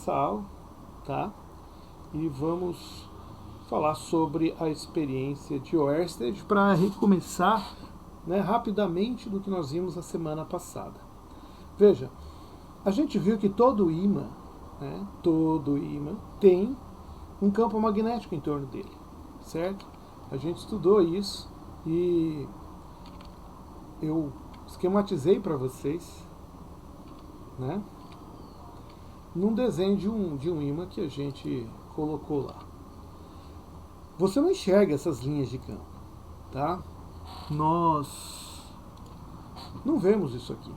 essa aula, tá? E vamos falar sobre a experiência de Oersted para recomeçar, né, rapidamente do que nós vimos a semana passada. Veja, a gente viu que todo ímã, né, todo ímã tem um campo magnético em torno dele, certo? A gente estudou isso e eu esquematizei para vocês, né, num desenho de um ímã que a gente colocou lá. Você não enxerga essas linhas de campo, tá? Nós não vemos isso aqui.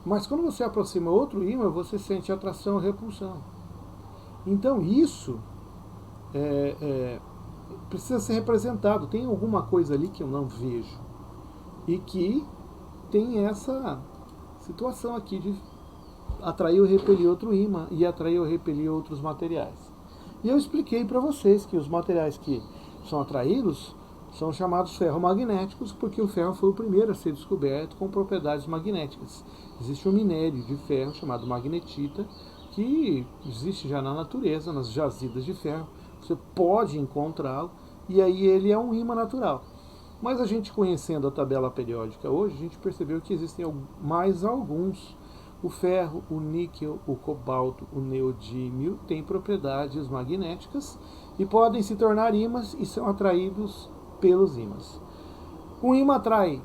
Mas quando você aproxima outro ímã, você sente atração e repulsão. Então isso precisa ser representado. Tem alguma coisa ali que eu não vejo. E que tem essa situação aqui de atrair ou repelir outro ímã e atrair ou repelir outros materiais. E eu expliquei para vocês que os materiais que são atraídos são chamados ferromagnéticos, porque o ferro foi o primeiro a ser descoberto com propriedades magnéticas. Existe um minério de ferro chamado magnetita, que existe já na natureza, nas jazidas de ferro. Você pode encontrá-lo, e aí ele é um ímã natural. Mas a gente, conhecendo a tabela periódica hoje, a gente percebeu que existem mais alguns. O ferro, o níquel, o cobalto, o neodímio têm propriedades magnéticas e podem se tornar ímãs e são atraídos pelos ímãs. Um ímã atrai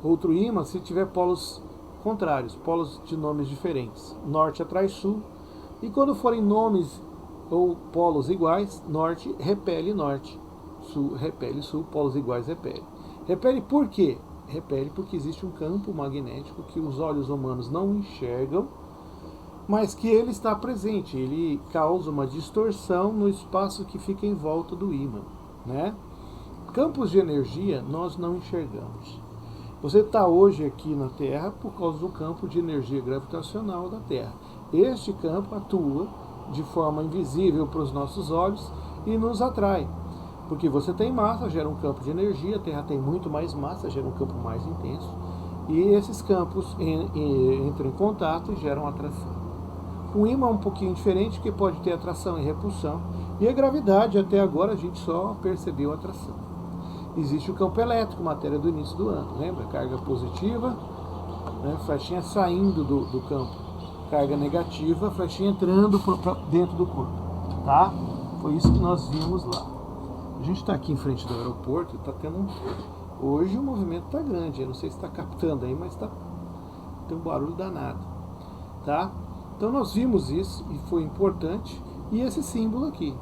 outro ímã se tiver polos contrários, polos de nomes diferentes. Norte atrai sul, e quando forem nomes ou polos iguais, norte repele norte, sul repele sul, polos iguais repele. Repele por quê? Repele porque existe um campo magnético que os olhos humanos não enxergam, mas que ele está presente, ele causa uma distorção no espaço que fica em volta do ímã, né? Campos de energia nós não enxergamos. Você está hoje aqui na Terra por causa do campo de energia gravitacional da Terra. Este campo atua de forma invisível para os nossos olhos e nos atrai. Porque você tem massa, gera um campo de energia, a Terra tem muito mais massa, gera um campo mais intenso, e esses campos entram em contato e geram atração. O ímã é um pouquinho diferente, porque pode ter atração e repulsão, e a gravidade, até agora, a gente só percebeu atração. Existe o campo elétrico, matéria do início do ano, lembra? Carga positiva, né, flechinha saindo do campo. Carga negativa, flechinha entrando para dentro do corpo, tá? Foi isso que nós vimos lá. A gente está aqui em frente do aeroporto e está tendo hoje o movimento está grande. Eu não sei se está captando aí, mas tem um barulho danado, tá? Então nós vimos isso e foi importante. E esse símbolo aqui,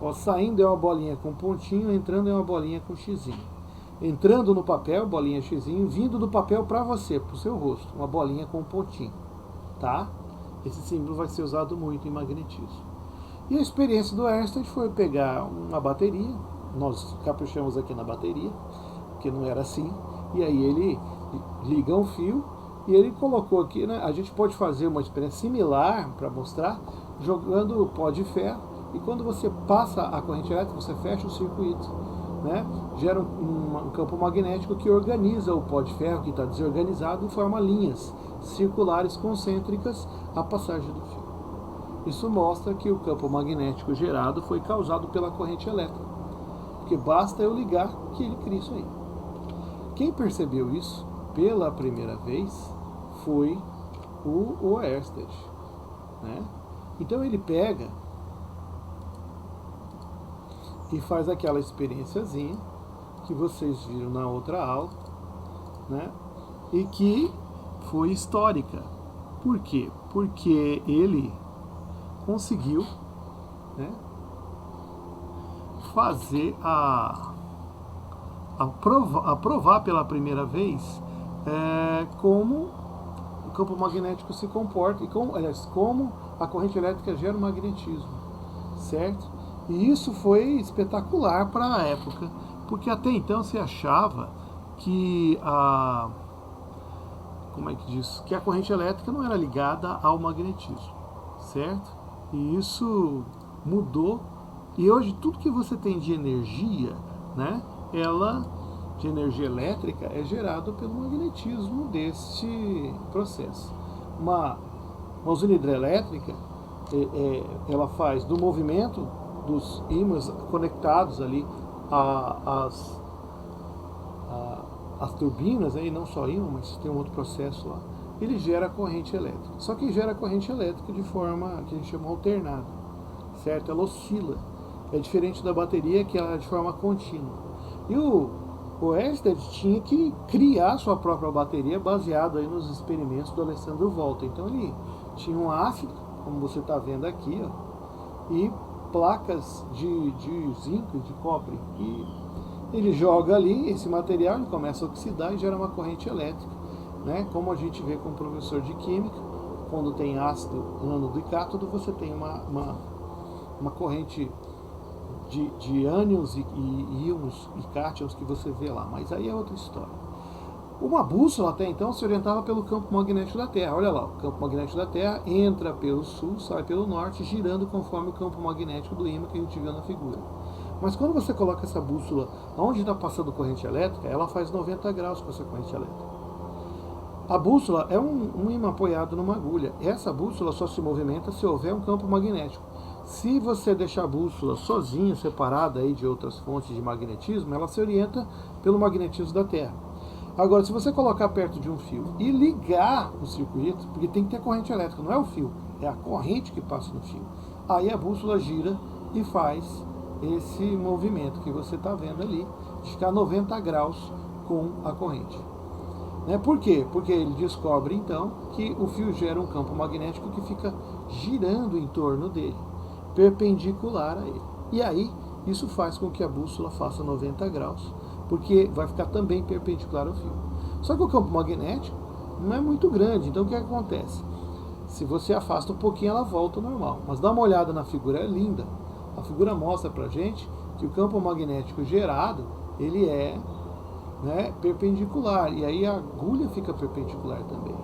ó, saindo é uma bolinha com pontinho, entrando é uma bolinha com xizinho. Entrando no papel, bolinha xizinho, vindo do papel para você, para o seu rosto, uma bolinha com pontinho, tá? Esse símbolo vai ser usado muito em magnetismo. E a experiência do Oersted foi pegar uma bateria, nós caprichamos aqui na bateria, porque não era assim, e aí ele liga um fio, e ele colocou aqui, né, a gente pode fazer uma experiência similar para mostrar, jogando o pó de ferro, e quando você passa a corrente elétrica, você fecha o circuito, né, gera um campo magnético que organiza o pó de ferro, que está desorganizado, e forma linhas circulares concêntricas à passagem do fio. Isso mostra que o campo magnético gerado foi causado pela corrente elétrica. Porque basta eu ligar que ele cria isso aí. Quem percebeu isso pela primeira vez foi o Oersted, né? Então ele pega e faz aquela experienciazinha que vocês viram na outra aula, né? E que foi histórica. Por quê? Porque ele conseguiu, né, fazer provar pela primeira vez como o campo magnético se comporta e como a corrente elétrica gera o magnetismo, certo? E isso foi espetacular para a época, porque até então se achava que que a corrente elétrica não era ligada ao magnetismo, certo? E isso mudou, e hoje tudo que você tem de energia, né, de energia elétrica, é gerado pelo magnetismo deste processo. Uma usina hidrelétrica, ela faz do movimento dos ímãs conectados ali às turbinas, aí não só ímã, mas tem um outro processo lá, ele gera corrente elétrica. Só que gera corrente elétrica de forma que a gente chama alternada, certo? Ela oscila. É diferente da bateria, que ela é de forma contínua. E o Ørsted tinha que criar sua própria bateria baseado aí nos experimentos do Alessandro Volta. Então ele tinha um ácido, como você está vendo aqui, ó, e placas de zinco e de cobre. E ele joga ali esse material, ele começa a oxidar e gera uma corrente elétrica, né? Como a gente vê com o professor de química, quando tem ácido, ânodo e cátodo, você tem uma corrente de ânions e íons e cátions que você vê lá, mas aí é outra história. Uma bússola até então se orientava pelo campo magnético da Terra. Olha lá, o campo magnético da Terra entra pelo sul, sai pelo norte, girando conforme o campo magnético do ímã que a gente viu na figura. Mas quando você coloca essa bússola onde está passando corrente elétrica, ela faz 90 graus com essa corrente elétrica. A bússola é um ímã apoiado numa agulha. Essa bússola só se movimenta se houver um campo magnético. Se você deixar a bússola sozinha, separada aí de outras fontes de magnetismo, ela se orienta pelo magnetismo da Terra. Agora, se você colocar perto de um fio e ligar o circuito, porque tem que ter corrente elétrica, não é o fio, é a corrente que passa no fio. Aí a bússola gira e faz esse movimento que você está vendo ali, de ficar 90 graus com a corrente. Por quê? Porque ele descobre então que o fio gera um campo magnético que fica girando em torno dele, perpendicular a ele. E aí, isso faz com que a bússola faça 90 graus, porque vai ficar também perpendicular ao fio. Só que o campo magnético não é muito grande, então o que acontece? Se você afasta um pouquinho, ela volta ao normal. Mas dá uma olhada na figura, é linda. A figura mostra pra gente que o campo magnético gerado, ele é perpendicular, e aí a agulha fica perpendicular também,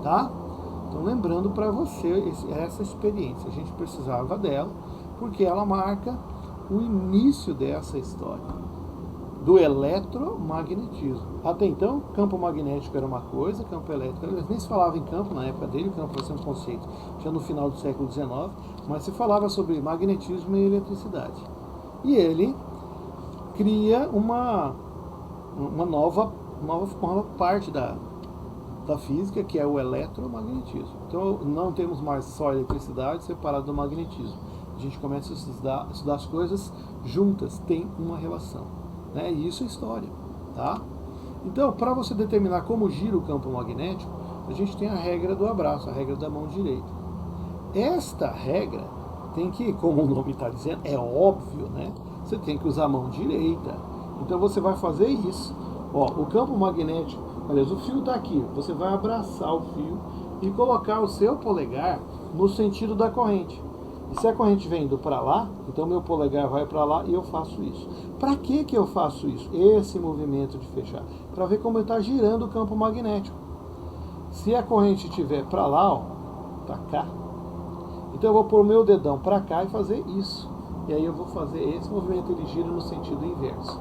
tá? Então lembrando para você essa experiência, a gente precisava dela, porque ela marca o início dessa história, do eletromagnetismo. Até então, campo magnético era uma coisa, campo elétrico, eles nem se falava em campo na época dele, o campo vai ser um conceito já no final do século XIX, mas se falava sobre magnetismo e eletricidade. E ele cria uma nova parte da física, que é o eletromagnetismo. Então não temos mais só a eletricidade separada do magnetismo. A gente começa a estudar as coisas juntas, tem uma relação, né? E isso é história, tá? Então, para você determinar como gira o campo magnético, a gente tem a regra do abraço, a regra da mão direita. Esta regra tem que, como o nome está dizendo, é óbvio, né? Você tem que usar a mão direita. Então você vai fazer isso. O campo magnético, aliás, o fio está aqui. Você vai abraçar o fio e colocar o seu polegar no sentido da corrente. E se a corrente vem indo para lá, então meu polegar vai para lá e eu faço isso. Para que eu faço isso? Esse movimento de fechar. Para ver como está girando o campo magnético. Se a corrente estiver para lá, para cá, então eu vou pôr o meu dedão para cá e fazer isso. E aí eu vou fazer esse movimento, ele gira no sentido inverso.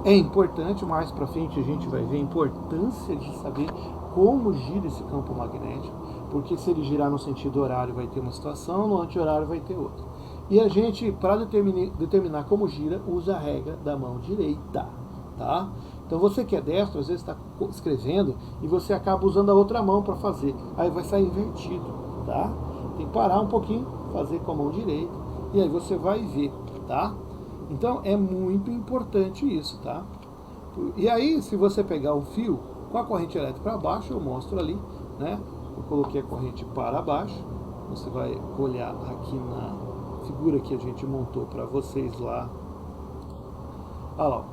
É importante, mais para frente a gente vai ver a importância de saber como gira esse campo magnético, porque se ele girar no sentido horário vai ter uma situação, no anti-horário vai ter outra. E a gente, para determinar como gira, usa a regra da mão direita, tá? Então você que é destro, às vezes está escrevendo e você acaba usando a outra mão para fazer, aí vai sair invertido, tá? Tem que parar um pouquinho, fazer com a mão direita, e aí você vai ver, tá? Então é muito importante isso, tá? E aí, se você pegar o fio com a corrente elétrica para baixo, eu mostro ali, né? Eu coloquei a corrente para baixo, você vai olhar aqui na figura que a gente montou para vocês lá. Olha lá,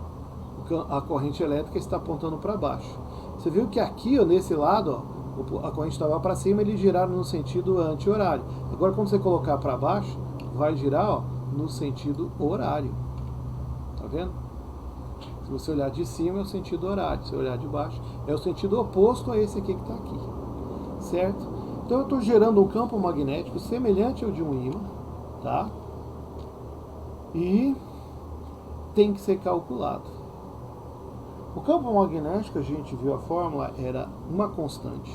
a corrente elétrica está apontando para baixo. Você viu que aqui, nesse lado, a corrente estava para cima, eles giraram no sentido anti-horário. Agora, quando você colocar para baixo, vai girar no sentido horário. Tá vendo? Se você olhar de cima é o sentido horário, se você olhar de baixo é o sentido oposto a esse aqui que está aqui. Certo? Então eu estou gerando um campo magnético semelhante ao de um ímã, tá? E tem que ser calculado. O campo magnético, a gente viu a fórmula, era uma constante.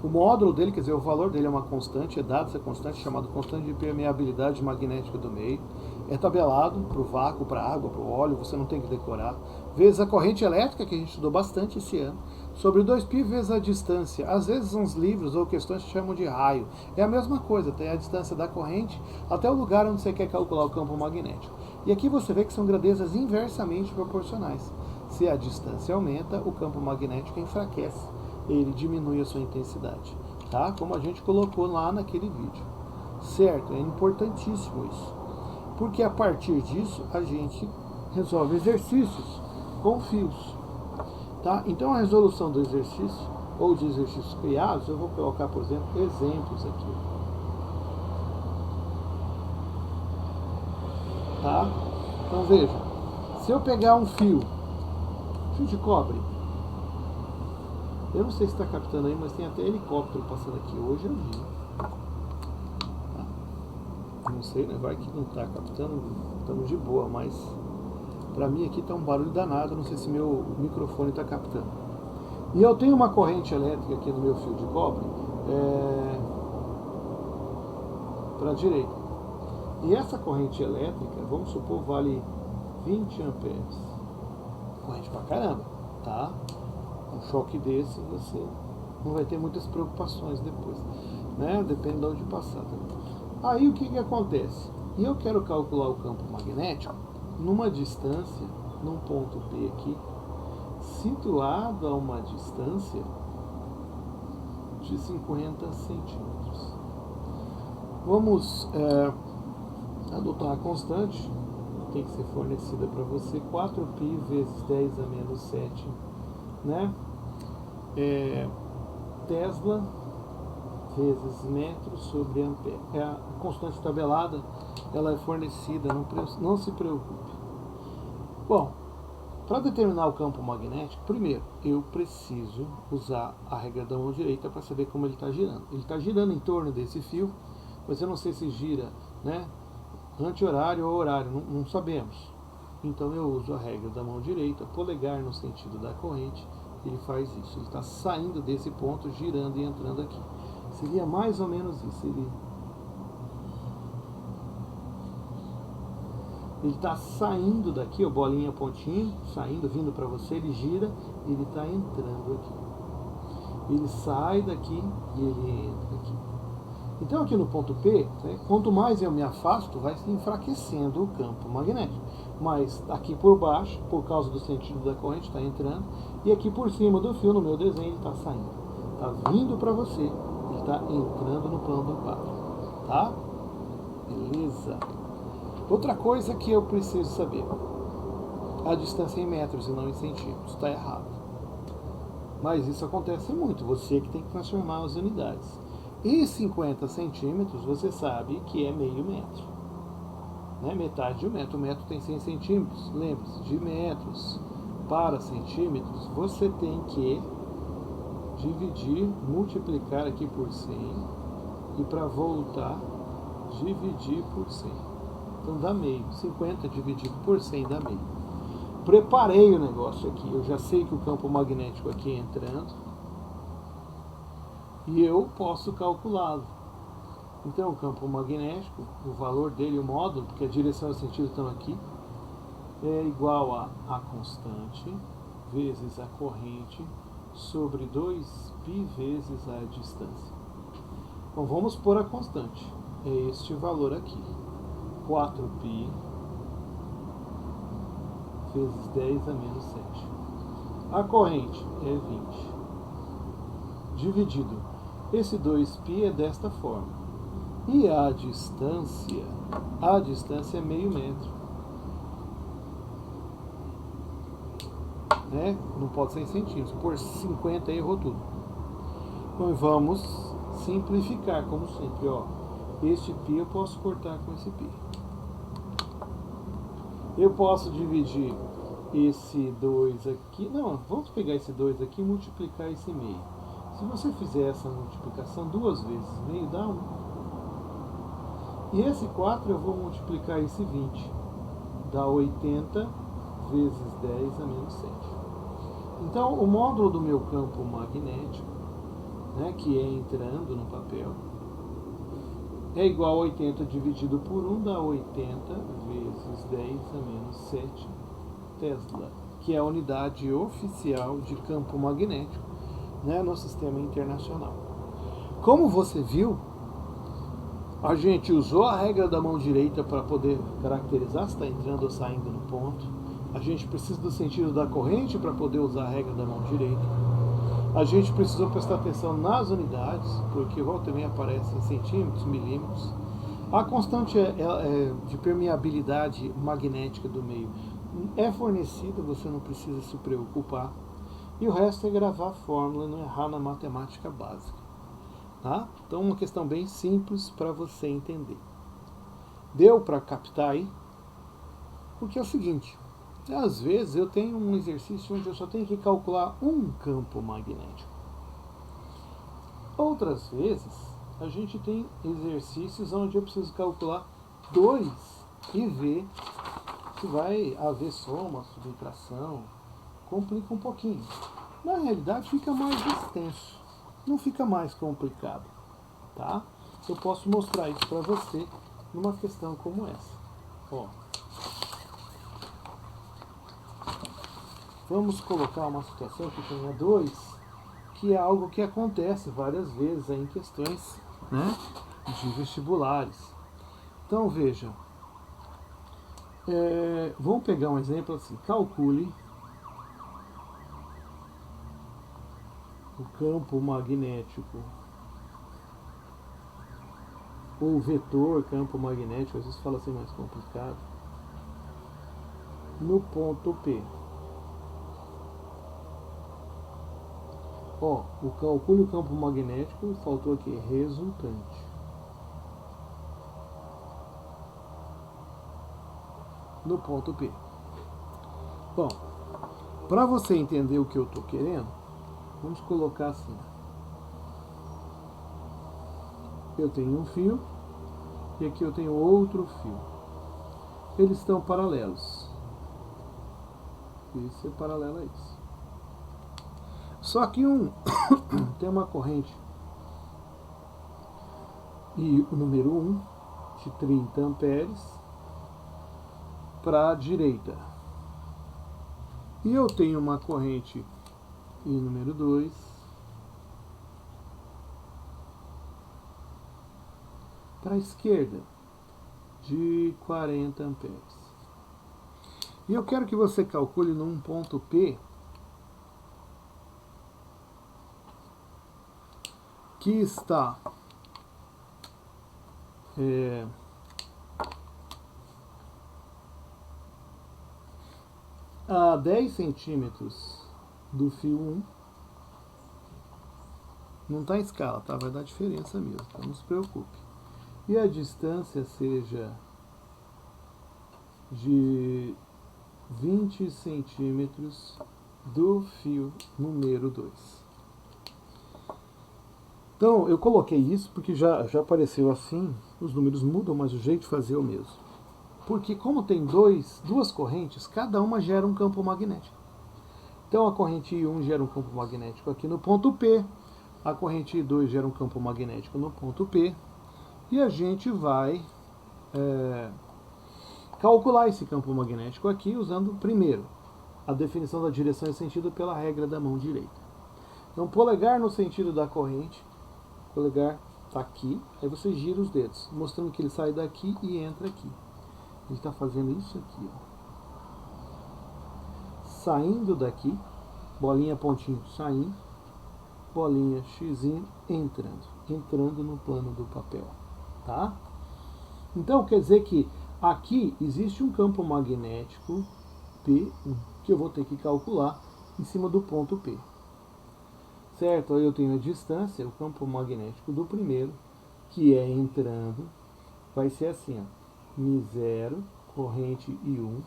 O módulo dele, quer dizer, o valor dele é uma constante, é dado essa constante, chamada constante de permeabilidade magnética do meio. É tabelado para o vácuo, para a água, para o óleo, você não tem que decorar. Vezes a corrente elétrica, que a gente estudou bastante esse ano. Sobre 2π vezes a distância. Às vezes uns livros ou questões chamam de raio. É a mesma coisa, tem a distância da corrente até o lugar onde você quer calcular o campo magnético. E aqui você vê que são grandezas inversamente proporcionais. Se a distância aumenta, o campo magnético enfraquece. Ele diminui a sua intensidade, tá? Como a gente colocou lá naquele vídeo. Certo? É importantíssimo isso. Porque a partir disso, a gente resolve exercícios com fios, tá? Então a resolução do exercício, ou de exercícios criados, eu vou colocar, por exemplo, exemplos aqui. Tá? Então veja, se eu pegar um fio de cobre, eu não sei se está captando aí, mas tem até helicóptero passando aqui. Hoje eu vi. Tá? Não sei, né? Vai que não está captando. Estamos de boa, mas para mim aqui está um barulho danado. Não sei se meu microfone está captando. E eu tenho uma corrente elétrica aqui no meu fio de cobre para a direita. E essa corrente elétrica, vamos supor, vale 20 amperes. Corrente pra caramba, tá? Um choque desse, você não vai ter muitas preocupações depois, né? Depende de onde passar também. Aí o que que acontece? E eu quero calcular o campo magnético numa distância, num ponto P aqui, situado a uma distância de 50 centímetros. Vamos adotar a constante, tem que ser fornecida para você, 4π vezes 10 a menos 7, né? Tesla vezes metro sobre ampere. A constante tabelada, ela é fornecida, não se preocupe. Bom, para determinar o campo magnético, primeiro, eu preciso usar a regra da mão direita para saber como ele está girando. Ele está girando em torno desse fio, mas eu não sei se gira, né, anti-horário ou horário, não sabemos. Então eu uso a regra da mão direita, polegar no sentido da corrente, ele faz isso. Ele está saindo desse ponto, girando e entrando aqui. Seria mais ou menos isso. Ele está saindo daqui, ó, bolinha, pontinho, saindo, vindo para você, ele gira, ele está entrando aqui. Ele sai daqui e ele entra aqui. Então aqui no ponto P, né, quanto mais eu me afasto, vai se enfraquecendo o campo magnético. Mas aqui por baixo, por causa do sentido da corrente, está entrando. E aqui por cima do fio, no meu desenho, ele está saindo. Está vindo para você, ele está entrando no plano do quadro. Tá? Beleza. Outra coisa que eu preciso saber. A distância em metros e não em centímetros. Está errado. Mas isso acontece muito. Você que tem que transformar as unidades. E 50 centímetros, você sabe que é meio metro. Né? Metade de um metro. O metro tem 100 centímetros. Lembre-se, de metros para centímetros, você tem que dividir, multiplicar aqui por 100. E para voltar, dividir por 100. Então dá meio. 50 dividido por 100 dá meio. Preparei o negócio aqui. Eu já sei que o campo magnético aqui é entrando. E eu posso calculá-lo. Então o campo magnético, o valor dele, o módulo, porque a direção e o sentido estão aqui, é igual a constante vezes a corrente sobre 2π vezes a distância. Então vamos pôr a constante. É este valor aqui. 4π vezes 10 a menos 7. A corrente é 20. Dividido. Esse 2π é desta forma. E a distância é meio metro. Né? Não pode ser em centímetros. Por 50 errou tudo. Então vamos simplificar, como sempre. Ó. Este π eu posso cortar com esse π. Eu posso dividir esse 2 aqui. Não, vamos pegar esse 2 aqui e multiplicar esse meio. Se você fizer essa multiplicação 2 vezes meio, dá 1. E esse 4 eu vou multiplicar esse 20. Dá 80 vezes 10 a menos 7. Então, o módulo do meu campo magnético né, que é entrando no papel, é igual a 80 dividido por 1 dá 80 vezes 10 a menos 7 Tesla, que é a unidade oficial de campo magnético, né, no sistema internacional. Como você viu, a gente usou a regra da mão direita para poder caracterizar se está entrando ou saindo no ponto. A gente precisa do sentido da corrente para poder usar a regra da mão direita. A gente precisou prestar atenção nas unidades, porque volta também aparece em centímetros, milímetros. A constante de permeabilidade magnética do meio é fornecida, você não precisa se preocupar. E o resto é gravar a fórmula e não errar na matemática básica. Tá? Então, uma questão bem simples para você entender. Deu para captar aí? Porque é o seguinte, às vezes eu tenho um exercício onde eu só tenho que calcular um campo magnético. Outras vezes, a gente tem exercícios onde eu preciso calcular dois e ver se vai haver soma, subtração. Complica um pouquinho. Na realidade, fica mais extenso. Não fica mais complicado, tá? Eu posso mostrar isso para você numa questão como essa. Ó, vamos colocar uma situação que tenha 2, que é algo que acontece várias vezes aí em questões, né, de vestibulares. Então veja, vamos pegar um exemplo assim, calcule o campo magnético, ou vetor campo magnético, às vezes fala assim mais complicado, no ponto P. Ó, o calcule o campo magnético, faltou aqui, resultante. No ponto P. Bom, para você entender o que eu estou querendo, vamos colocar assim. Eu tenho um fio e aqui eu tenho outro fio. Eles estão paralelos. Isso é paralelo a isso. Só que um tem uma corrente e o número 1 de 30 amperes para a direita. E eu tenho uma corrente e número 2 para a esquerda de 40 amperes. E eu quero que você calcule num ponto P que está a 10 centímetros do fio 1. Não está em escala, tá? Vai dar diferença mesmo, então não se preocupe. E a distância seja de 20 centímetros do fio número 2. Então, eu coloquei isso porque já apareceu assim, os números mudam, mas o jeito de fazer é o mesmo. Porque como tem duas correntes, cada uma gera um campo magnético. Então a corrente I1 gera um campo magnético aqui no ponto P, a corrente I2 gera um campo magnético no ponto P, e a gente vai calcular esse campo magnético aqui usando, primeiro, a definição da direção e sentido pela regra da mão direita. Então, polegar no sentido da corrente, polegar está aqui, aí você gira os dedos, mostrando que ele sai daqui e entra aqui. Ele está fazendo isso aqui, ó. Saindo daqui, bolinha pontinho saindo, bolinha xizinho entrando no plano do papel, tá? Então quer dizer que aqui existe um campo magnético P1 que eu vou ter que calcular em cima do ponto P. Certo? Aí eu tenho a distância, o campo magnético do primeiro, que é entrando, vai ser assim, ó, μ0, corrente I1,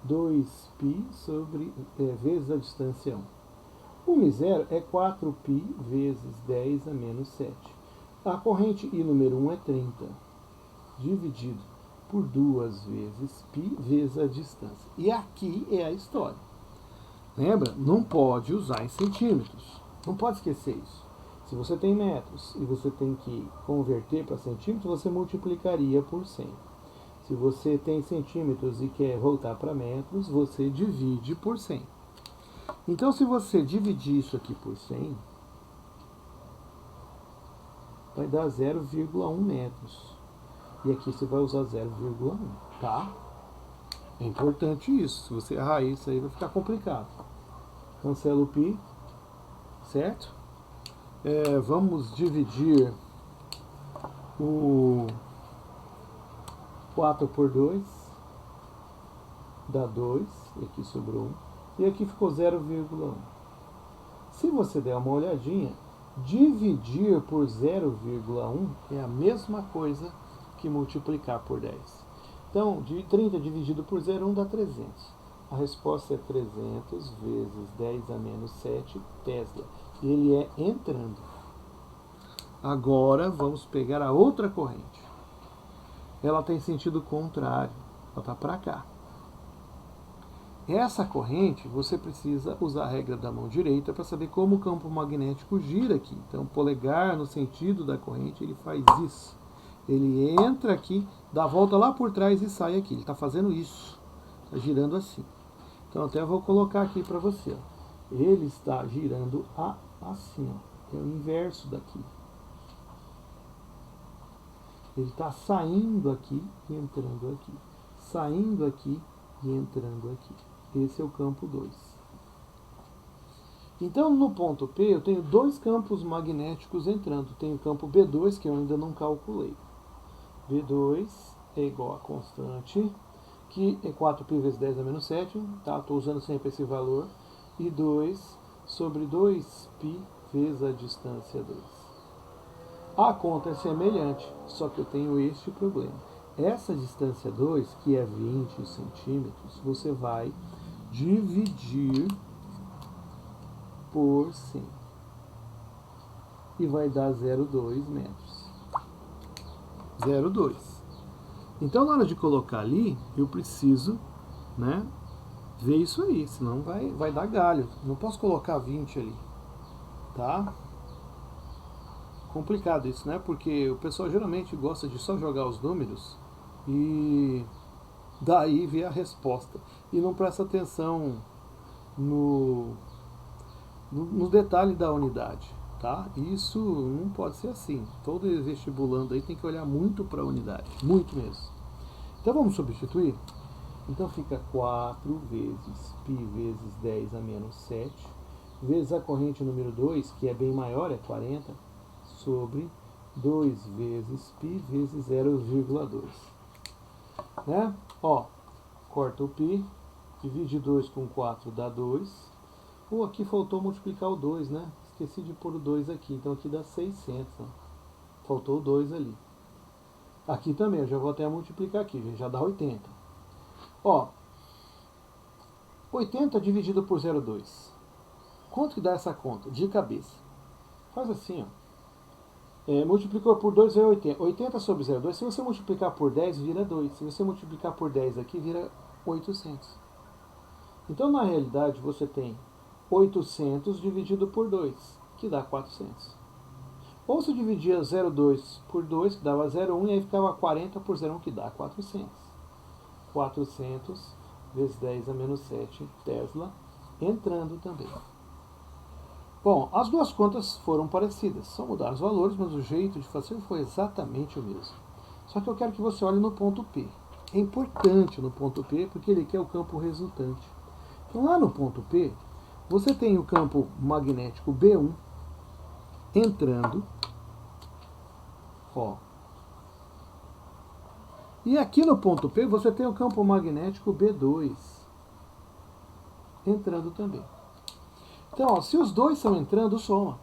2π sobre, vezes a distância 1. O μ0 é 4π vezes 10 a menos 7. A corrente I número 1 é 30, dividido por 2 vezes π vezes a distância. E aqui é a história. Lembra? Não pode usar em centímetros. Não pode esquecer isso. Se você tem metros e você tem que converter para centímetros, você multiplicaria por 100. Se você tem centímetros e quer voltar para metros, você divide por 100. Então, se você dividir isso aqui por 100, vai dar 0,1 metros. E aqui você vai usar 0,1, tá? É importante isso. Se você errar isso aí, vai ficar complicado. Cancela o π, certo? Vamos dividir o 4 por 2, dá 2, e aqui sobrou 1, e aqui ficou 0,1. Se você der uma olhadinha, dividir por 0,1 é a mesma coisa que multiplicar por 10. Então, 30 dividido por 0,1 dá 300. A resposta é 300 vezes 10 a menos 7 Tesla. Ele é entrando. Agora vamos pegar a outra corrente. Ela tem sentido contrário. Ela está para cá. Essa corrente, você precisa usar a regra da mão direita para saber como o campo magnético gira aqui. Então, polegar no sentido da corrente, ele faz isso. Ele entra aqui, dá a volta lá por trás e sai aqui. Ele está fazendo isso. Está girando assim. Então, até eu vou colocar aqui para você. Ó. Ele está girando assim. Ó. É o inverso daqui. Ele está saindo aqui e entrando aqui. Saindo aqui e entrando aqui. Esse é o campo 2. Então, no ponto P, eu tenho dois campos magnéticos entrando. Tenho o campo B2, que eu ainda não calculei. B2 é igual a constante, que é 4π vezes 10 a menos 7. Tá? Estou usando sempre esse valor. E 2 sobre 2π vezes a distância 2. A conta é semelhante, só que eu tenho este problema. Essa distância 2, que é 20 centímetros, você vai dividir por 100. E vai dar 0,2 metros. 0,2. Então, na hora de colocar ali, eu preciso, né, ver isso aí, senão vai dar galho. Não posso colocar 20 ali, tá? Complicado isso, né? Porque o pessoal geralmente gosta de só jogar os números e daí ver a resposta. E não presta atenção no detalhe da unidade, tá? Isso não pode ser assim. Todo vestibulando aí tem que olhar muito para a unidade, muito mesmo. Então vamos substituir? Então fica 4 vezes π vezes 10 a menos 7, vezes a corrente número 2, que é bem maior, é 40, sobre 2 vezes π vezes 0,2. Né? Ó, corta o π, divide 2 com 4 dá 2. Aqui faltou multiplicar o 2, né? Esqueci de pôr o 2 aqui, então aqui dá 600. Ó. Faltou o 2 ali. Aqui também, eu já vou até multiplicar aqui, já dá 80. Ó, 80 dividido por 0,2. Quanto que dá essa conta? De cabeça. Faz assim, ó. Multiplicou por 2 é 80. 80 sobre 0,2, se você multiplicar por 10, vira 2. Se você multiplicar por 10 aqui, vira 800. Então, na realidade, você tem 800 dividido por 2, que dá 400. Ou se dividia 0,2 por 2, que dava 0,1, e aí ficava 40 por 0,1, que dá 400. 400 vezes 10 a menos 7 Tesla, entrando também. Bom, as duas contas foram parecidas, só mudaram os valores, mas o jeito de fazer foi exatamente o mesmo. Só que eu quero que você olhe no ponto P. É importante no ponto P, porque ele quer o campo resultante. Então lá no ponto P, você tem o campo magnético B1 entrando, ó. E aqui no ponto P, você tem o campo magnético B2 entrando também. Então, ó, se os dois estão entrando, soma.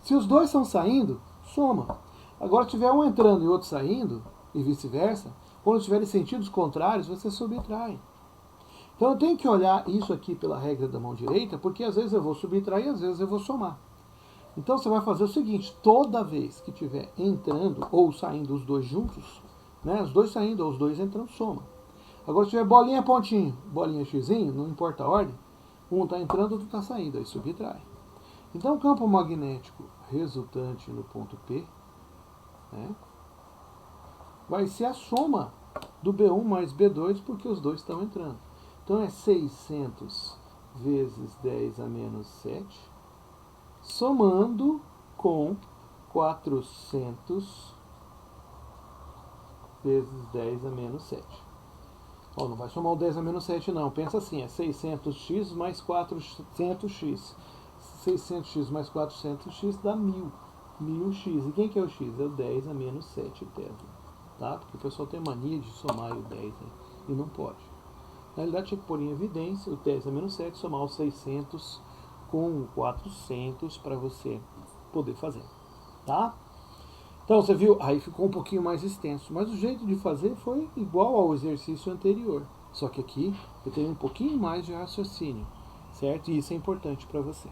Se os dois estão saindo, soma. Agora, se tiver um entrando e outro saindo, e vice-versa, quando tiverem sentidos contrários, você subtrai. Então, eu tenho que olhar isso aqui pela regra da mão direita, porque às vezes eu vou subtrair e às vezes eu vou somar. Então, você vai fazer o seguinte, toda vez que tiver entrando ou saindo os dois juntos, né, os dois saindo ou os dois entrando, soma. Agora, se tiver bolinha pontinho, bolinha xizinho, não importa a ordem, um está entrando, outro está saindo, aí subtrai. Então o campo magnético resultante no ponto P, né, vai ser a soma do B1 mais B2, porque os dois estão entrando. Então é 600 vezes 10 a menos 7, somando com 400 vezes 10 a menos 7. Ó, não vai somar o 10 a menos 7 não, pensa assim, é 600x mais 400x. 600x mais 400x dá 1000. 1000x. E quem que é o x? É o 10 a menos 7 Tesla. Tá? Porque o pessoal tem mania de somar o 10 aí, e não pode. Na realidade tinha que pôr em evidência o 10 a menos 7, somar os 600 com 400 para você poder fazer. Tá? Então você viu, aí ficou um pouquinho mais extenso, mas o jeito de fazer foi igual ao exercício anterior. Só que aqui eu tenho um pouquinho mais de raciocínio, certo? E isso é importante para você.